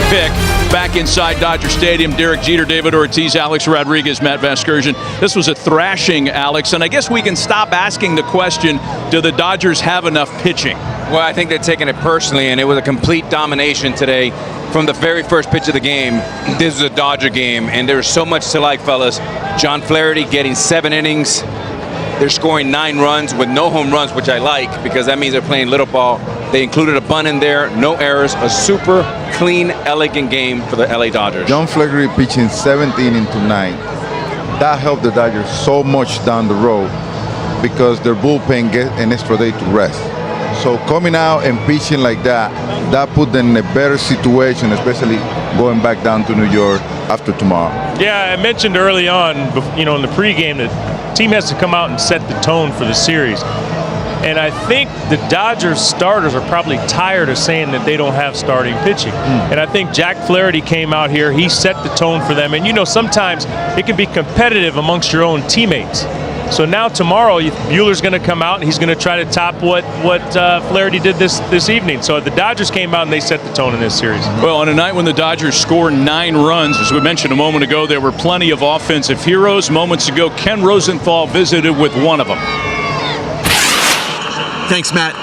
pick back inside Dodger Stadium. Derek Jeter, David Ortiz, Alex Rodriguez, Matt Vasgersian. This was a thrashing, Alex, and I guess we can stop asking the question, do the Dodgers have enough pitching? Well, I think they're taking it personally, and it was a complete domination today from the very first pitch of the game. This is a Dodger game, and there's so much to like, fellas. John Flaherty getting 7 innings. They're scoring 9 runs with no home runs, which I like because that means they're playing little ball. They included a bunt in there, no errors, a super clean, elegant game for the LA Dodgers. John Flaherty pitching 17 into 9. That helped the Dodgers so much down the road because their bullpen get an extra day to rest. So coming out and pitching like that, that put them in a better situation, especially going back down to New York after tomorrow. Yeah, I mentioned early on, in the pregame that the team has to come out and set the tone for the series. And I think the Dodgers starters are probably tired of saying that they don't have starting pitching. And I think Jack Flaherty came out here, he set the tone for them. And sometimes it can be competitive amongst your own teammates. So now tomorrow, Buehler's going to come out and he's going to try to top what Flaherty did this evening. So the Dodgers came out and they set the tone in this series. Well, on a night when the Dodgers scored 9 runs, as we mentioned a moment ago, there were plenty of offensive heroes. Moments ago, Ken Rosenthal visited with one of them. Thanks, Matt.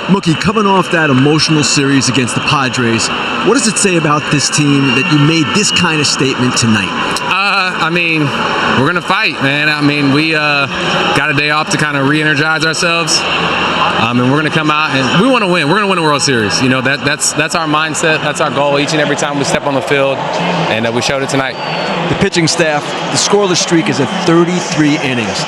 Mookie, coming off that emotional series against the Padres, what does it say about this team that you made this kind of statement tonight? We're going to fight, man. We got a day off to kind of re-energize ourselves. And we're going to come out and we want to win. We're going to win a World Series. That's our mindset. That's our goal each and every time we step on the field. And we showed it tonight. The pitching staff, the scoreless streak is at 33 innings.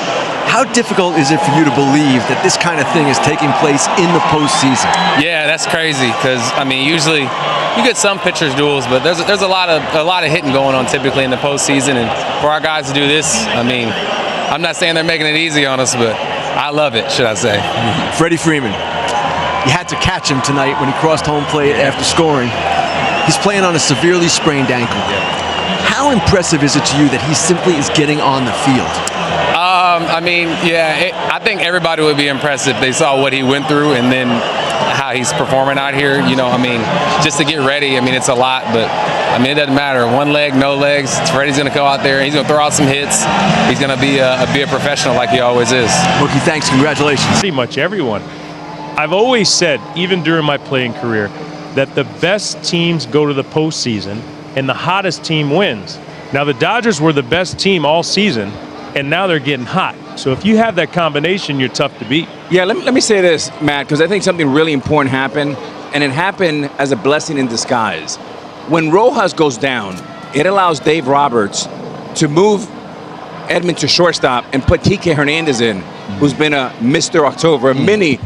How difficult is it for you to believe that this kind of thing is taking place in the postseason? Yeah, that's crazy because usually you get some pitchers duels, but there's a lot of hitting going on typically in the postseason, and for our guys to do this, I'm not saying they're making it easy on us, but I love it, should I say? Freddie Freeman, you had to catch him tonight when he crossed home plate after scoring. He's playing on a severely sprained ankle. How impressive is it to you that he simply is getting on the field? I think everybody would be impressed if they saw what he went through and then how he's performing out here. Just to get ready, it's a lot, but it doesn't matter. One leg, no legs. Freddie's going to go out there and he's going to throw out some hits. He's going to be a professional like he always is. Mookie, thanks. Congratulations. Pretty much everyone. I've always said, even during my playing career, that the best teams go to the postseason and the hottest team wins. Now, the Dodgers were the best team all season, and now they're getting hot. So if you have that combination, you're tough to beat. Yeah, let me say this, Matt, because I think something really important happened, and it happened as a blessing in disguise. When Rojas goes down, it allows Dave Roberts to move Edman to shortstop and put Kike Hernandez in, who's been a Mr. October, a mini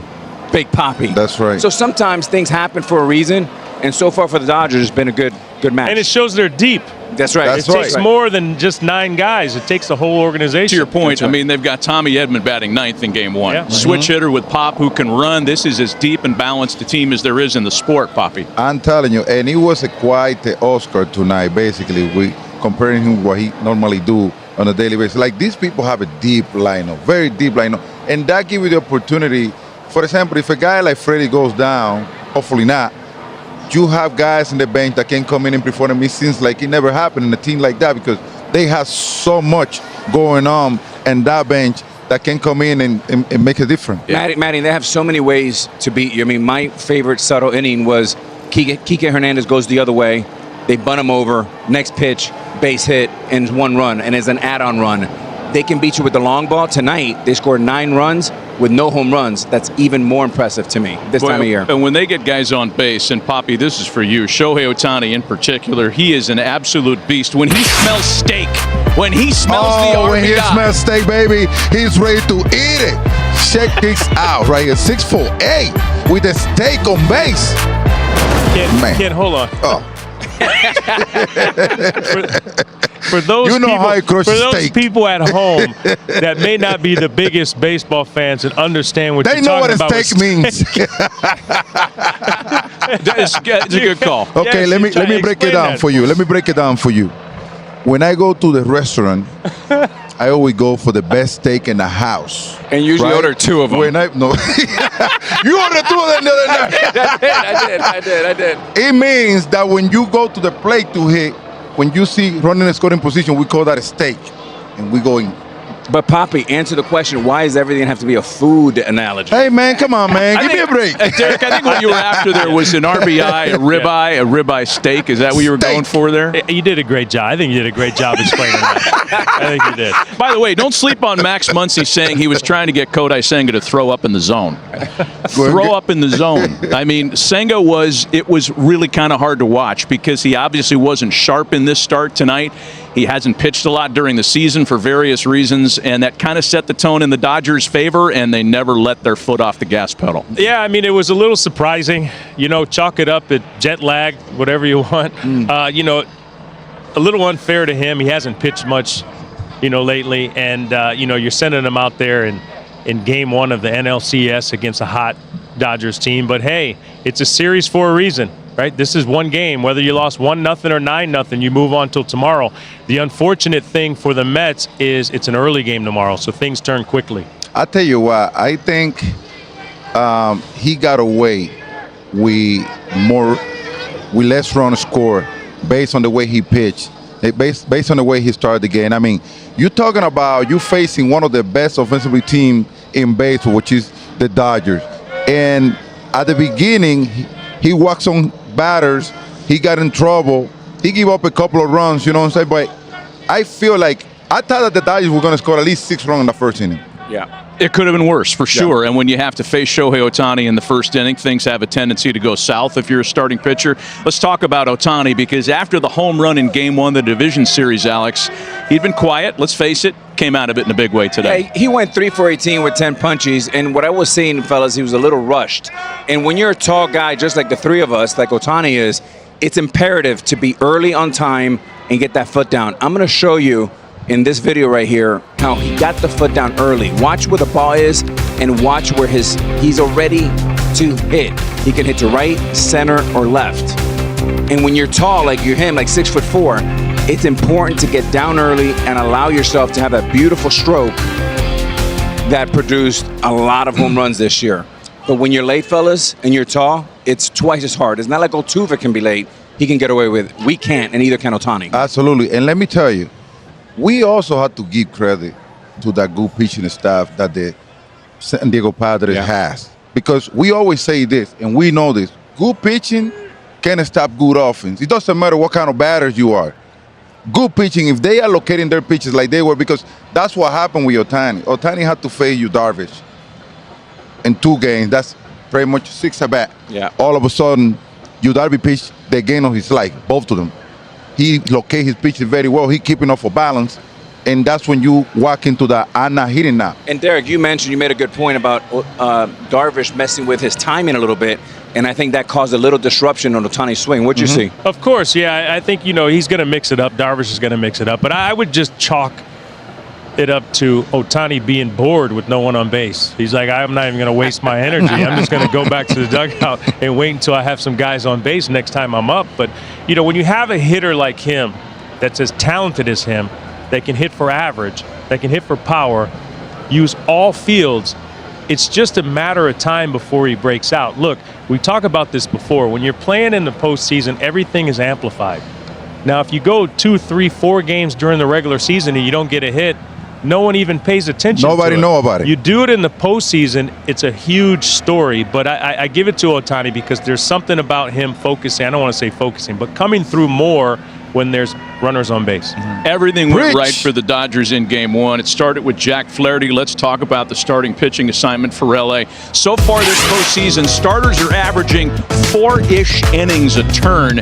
Big Papi. That's right. So sometimes things happen for a reason, and so far for the Dodgers, it's been a good match. And it shows they're deep. That's right. It takes more than just 9 guys. It takes the whole organization. To your point, they've got Tommy Edman batting 9th in Game 1. Yeah. Switch hitter with Pop who can run. This is as deep and balanced a team as there is in the sport, Poppy. I'm telling you, and it was quite the Oscar tonight, basically. We comparing him what he normally do on a daily basis. Like, these people have a deep lineup, very deep lineup. And that gives you the opportunity. For example, if a guy like Freddie goes down, hopefully not, you have guys in the bench that can come in and perform. It seems like it never happened in a team like that because they have so much going on and that bench that can come in and make a difference. Yeah. Matty, they have so many ways to beat you. My favorite subtle inning was Kike Hernandez goes the other way. They bunt him over. Next pitch, base hit, and 1 run, and it's an add-on run. They can beat you with the long ball. Tonight, they scored 9 runs with no home runs. That's even more impressive to me this time of year. And when they get guys on base, and Poppy, this is for you, Shohei Otani in particular, he is an absolute beast. When he smells steak, when he smells the RBI. When he smells steak, baby, he's ready to eat it. Check this out, right here, 6'8" with a steak on base. Kid, hold on. Oh. For those people at home that may not be the biggest baseball fans and understand what you're talking about. They know what a steak means. It's a good call. Okay, let me break it down for you. Let me break it down for you. When I go to the restaurant I always go for the best steak in the house. And usually order 2 of them. No, you ordered 2 of them the other night. I did. It means that when you go to the plate to hit, when you see running a scoring position, we call that a steak, and we go in. But Poppy, answer the question: why does everything have to be a food analogy? Hey man, come on, man, give me a break. Derek, I think what you were after there was an RBI, a ribeye steak. Is that what you were going for there? You did a great job. I think you did a great job explaining that. I think you did. By the way, don't sleep on Max Muncy saying he was trying to get Kodai Senga to throw up in the zone. Throw up in the zone. I mean, Senga was really kind of hard to watch because he obviously wasn't sharp in this start tonight. He hasn't pitched a lot during the season for various reasons, and that kind of set the tone in the Dodgers' favor, and they never let their foot off the gas pedal. Yeah, I mean, it was a little surprising. You know, chalk it up at jet lag, whatever you want. You know, a little unfair to him. He hasn't pitched much, you know, lately, and, you know, you're sending him out there in game 1 of the NLCS against a hot Dodgers team. But, hey, it's a series for a reason. Right, this is one game. Whether you lost 1-0 or 9-0, you move on till tomorrow. The unfortunate thing for the Mets is it's an early game tomorrow, so things turn quickly. I tell you what, I think he got away with less runs scored based on the way he pitched, based on the way he started the game. I mean, you're talking about you facing one of the best offensive teams in baseball, which is the Dodgers, and at the beginning he walks on batters, he got in trouble, he gave up a couple of runs, you know what I'm saying? But I feel like I thought that the Dodgers were going to score at least 6 runs in the first inning. Yeah. It could have been worse, for sure. And when you have to face Shohei Otani in the first inning, things have a tendency to go south if you're a starting pitcher. Let's talk about Otani, because after the home run in Game 1 of the division series, Alex, he'd been quiet, let's face it, came out of it in a big way today. Yeah, he went 3 for 18 with 10 punchies, and what I was saying, fellas, he was a little rushed. And when you're a tall guy, just like the 3 of us, like Otani is, it's imperative to be early on time and get that foot down. I'm going to show you in this video right here how he got the foot down early. Watch where the ball is and watch where he's already to hit. He can hit to right, center, or left. And when you're tall like you're him, like 6'4", it's important to get down early and allow yourself to have that beautiful stroke that produced a lot of home runs this year. But when you're late, fellas, and you're tall, it's twice as hard. It's not like Altuve can be late. He can get away with it. We can't, and neither can Otani. Absolutely. And let me tell you, we also have to give credit to that good pitching staff that the San Diego Padres has. Because we always say this, and we know this, good pitching can't stop good offense. It doesn't matter what kind of batters you are. Good pitching, if they are locating their pitches like they were, because that's what happened with Otani. Otani had to face you Darvish in 2 games. That's pretty much 6 at bat. Yeah. All of a sudden, you Darvish pitched the game of his life, both of them. He located his pitches very well. He keeping up for balance, and that's when you walk into the I'm not hitting now. And Derek, you made a good point about Darvish messing with his timing a little bit, and I think that caused a little disruption on Otani's swing. What'd you see? Of course, yeah. I think, you know, he's going to mix it up. Darvish is going to mix it up. But I would just chalk it up to Otani being bored with no one on base. He's like, I'm not even going to waste my energy. I'm just going to go back to the dugout and wait until I have some guys on base next time I'm up. But, you know, when you have a hitter like him that's as talented as him, that can hit for average, that can hit for power, use all fields, it's just a matter of time before he breaks out. Look, we talked about this before. When you're playing in the postseason, everything is amplified. Now, if you go 2, 3, 4 games during the regular season and you don't get a hit, no one even pays attention. Nobody to it. know about it. You do it in the postseason, it's a huge story. But I give it to Otani because there's something about him focusing. I don't want to say focusing, but coming through more when there's runners on base. Everything went right for the Dodgers in Game 1. It started with Jack Flaherty. Let's talk about the starting pitching assignment for LA. So far this postseason, starters are averaging 4-ish innings a turn.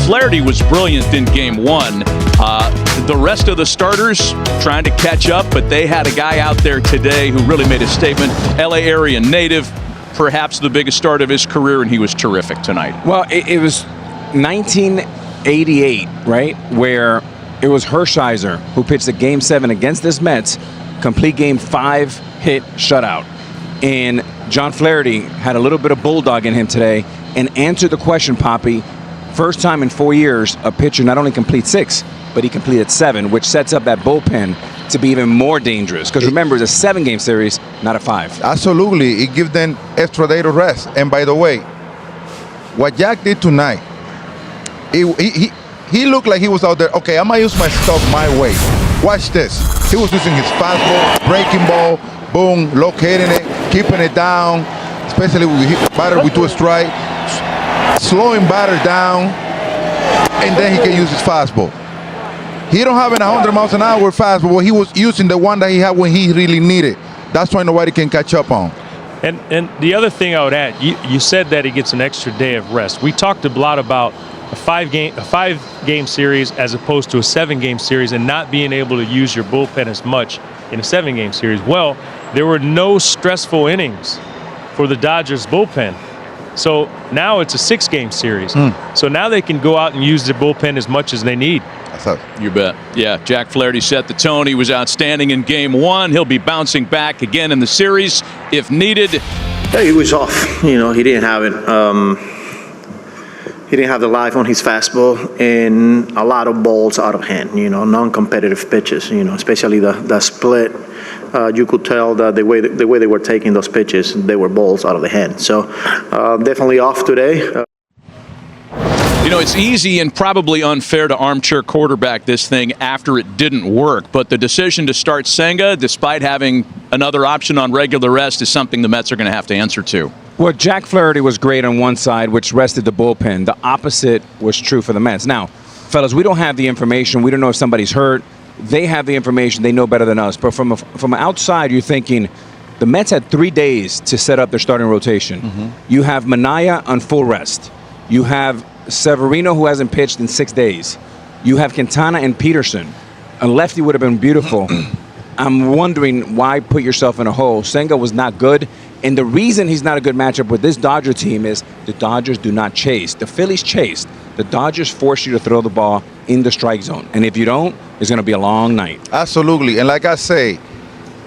Flaherty was brilliant in Game 1. The rest of the starters trying to catch up, but they had a guy out there today who really made a statement. LA area native, perhaps the biggest start of his career, and he was terrific tonight. Well, it was 1988, right, where it was Hershiser who pitched the Game 7 against this Mets, complete Game 5 hit shutout. And John Flaherty had a little bit of bulldog in him today and answered the question, Poppy. First time in 4 years a pitcher not only completes 6, but he completed 7, which sets up that bullpen to be even more dangerous. Because remember, it's a 7-game series, not a 5. Absolutely. It gives them extra day to rest. And by the way, what Jack did tonight, he looked like he was out there, okay, I'm going to use my stuff my way. Watch this. He was using his fastball, breaking ball, boom, locating it, keeping it down, especially with batter with 2 strikes, slowing batter down, and then he can use his fastball. He don't have a 100 miles an hour fastball, but he was using the one that he had when he really needed. That's why nobody can catch up on. And the other thing I would add, you said that he gets an extra day of rest. We talked a lot about a 5-game series as opposed to a 7-game series and not being able to use your bullpen as much in a 7-game series. Well, there were no stressful innings for the Dodgers bullpen. So now it's a 6-game series. So now they can go out and use their bullpen as much as they need. You bet. Yeah, Jack Flaherty set the tone. He was outstanding in Game 1. He'll be bouncing back again in the series if needed. Yeah, he was off. You know, he didn't have it. He didn't have the life on his fastball and a lot of balls out of hand. You know, non-competitive pitches. You know, especially the split. You could tell that the way they were taking those pitches, they were balls out of the hand. So definitely off today. You know, it's easy and probably unfair to armchair quarterback this thing after it didn't work, but the decision to start Senga, despite having another option on regular rest, is something the Mets are going to have to answer to. Well, Jack Flaherty was great on one side, which rested the bullpen. The opposite was true for the Mets. Now, fellas, we don't have the information. We don't know if somebody's hurt. They have the information. They know better than us. But from outside, you're thinking the Mets had 3 days to set up their starting rotation. You have Minaya on full rest. You have Severino, who hasn't pitched in 6 days. You have Quintana and Peterson. A lefty would have been beautiful. I'm wondering why put yourself in a hole. Senga was not good. And the reason he's not a good matchup with this Dodger team is the Dodgers do not chase. The Phillies chased. The Dodgers force you to throw the ball in the strike zone. And if you don't, it's going to be a long night. Absolutely. And like I say,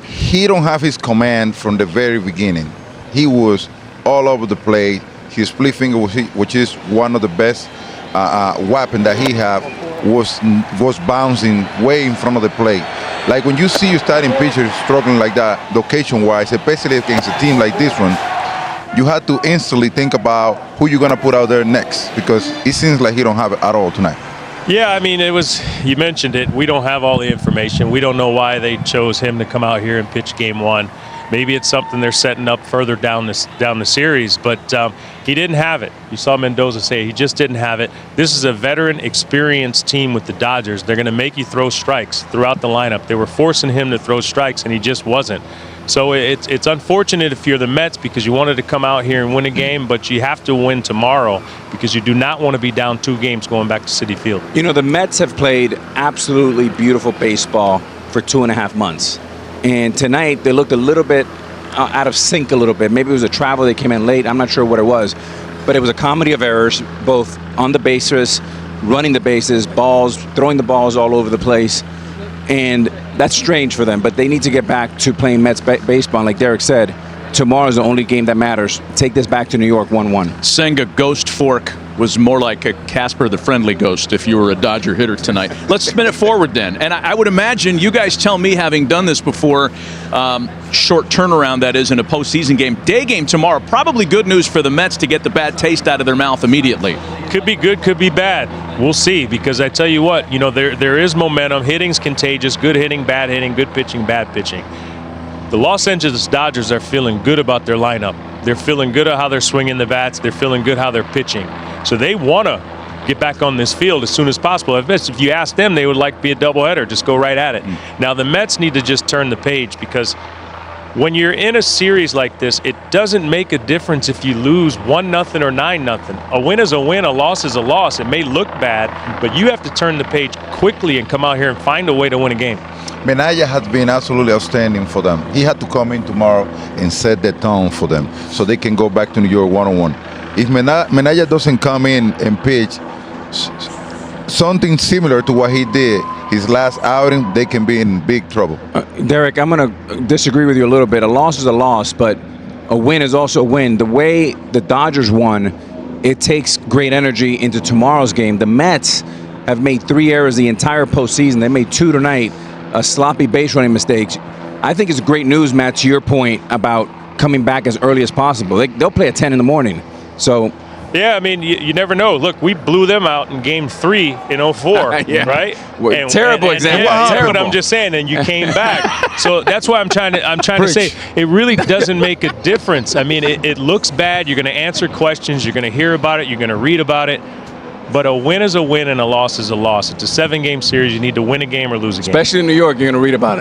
he don't have his command from the very beginning. He was all over the plate. His split finger, which is one of the best weapon that he have, was bouncing way in front of the plate. Like when you see your starting pitcher struggling like that, location-wise, especially against a team like this one, you have to instantly think about who you're going to put out there next, because it seems like he don't have it at all tonight. Yeah, I mean, you mentioned it. We don't have all the information. We don't know why they chose him to come out here and pitch Game 1. Maybe it's something they're setting up further down the series, but he didn't have it. You saw Mendoza say he just didn't have it. This is a veteran, experienced team with the Dodgers. They're going to make you throw strikes throughout the lineup. They were forcing him to throw strikes, and he just wasn't. So it's unfortunate if you're the Mets because you wanted to come out here and win a game, but you have to win tomorrow because you do not want to be down 2 games going back to Citi Field. You know, the Mets have played absolutely beautiful baseball for 2.5 months. And tonight, they looked a little bit out of sync a little bit. Maybe it was a travel. They came in late. I'm not sure what it was. But it was a comedy of errors, both on the bases, running the bases, balls, throwing the balls all over the place. And that's strange for them. But they need to get back to playing Mets baseball. Like Derek said, tomorrow's the only game that matters. Take this back to New York 1-1. Senga ghost fork was more like a Casper the Friendly Ghost if you were a Dodger hitter tonight. Let's spin it forward then. And I would imagine, you guys tell me, having done this before, short turnaround that is in a postseason game. Day game tomorrow, probably good news for the Mets to get the bad taste out of their mouth immediately. Could be good, could be bad. We'll see, because I tell you what, you know, there is momentum. Hitting's contagious. Good hitting, bad hitting, good pitching, bad pitching. The Los Angeles Dodgers are feeling good about their lineup. They're feeling good at how they're swinging the bats. They're feeling good how they're pitching. So they want to get back on this field as soon as possible. If you ask them, they would like to be a doubleheader. Just go right at it. Now, the Mets need to just turn the page, because when you're in a series like this, it doesn't make a difference if you lose 1-0 or 9-0. A win is a win, a loss is a loss. It may look bad, but you have to turn the page quickly and come out here and find a way to win a game. Minaya has been absolutely outstanding for them. He had to come in tomorrow and set the tone for them so they can go back to New York 1-1. If Minaya doesn't come in and pitch something similar to what he did his last outing, they can be in big trouble. Derek, I'm going to disagree with you a little bit. A loss is a loss, but a win is also a win. The way the Dodgers won, it takes great energy into tomorrow's game. The Mets have made 3 errors the entire postseason. They made 2 tonight. sloppy base running mistakes. I think it's great news, Matt, to your point about coming back as early as possible. They'll play at 10 in the morning. So, yeah, I mean, you never know. Look, we blew them out in Game 3 in 04, Yeah. right? Terrible example. Yeah, Terrible. but I'm just saying, and you came back. So that's why I'm trying to say it really doesn't make a difference. I mean, it looks bad. You're going to answer questions. You're going to hear about it. You're going to read about it. But a win is a win and a loss is a loss. It's a 7-game series. You need to win a game or lose a game. Especially in New York, you're going to read about it.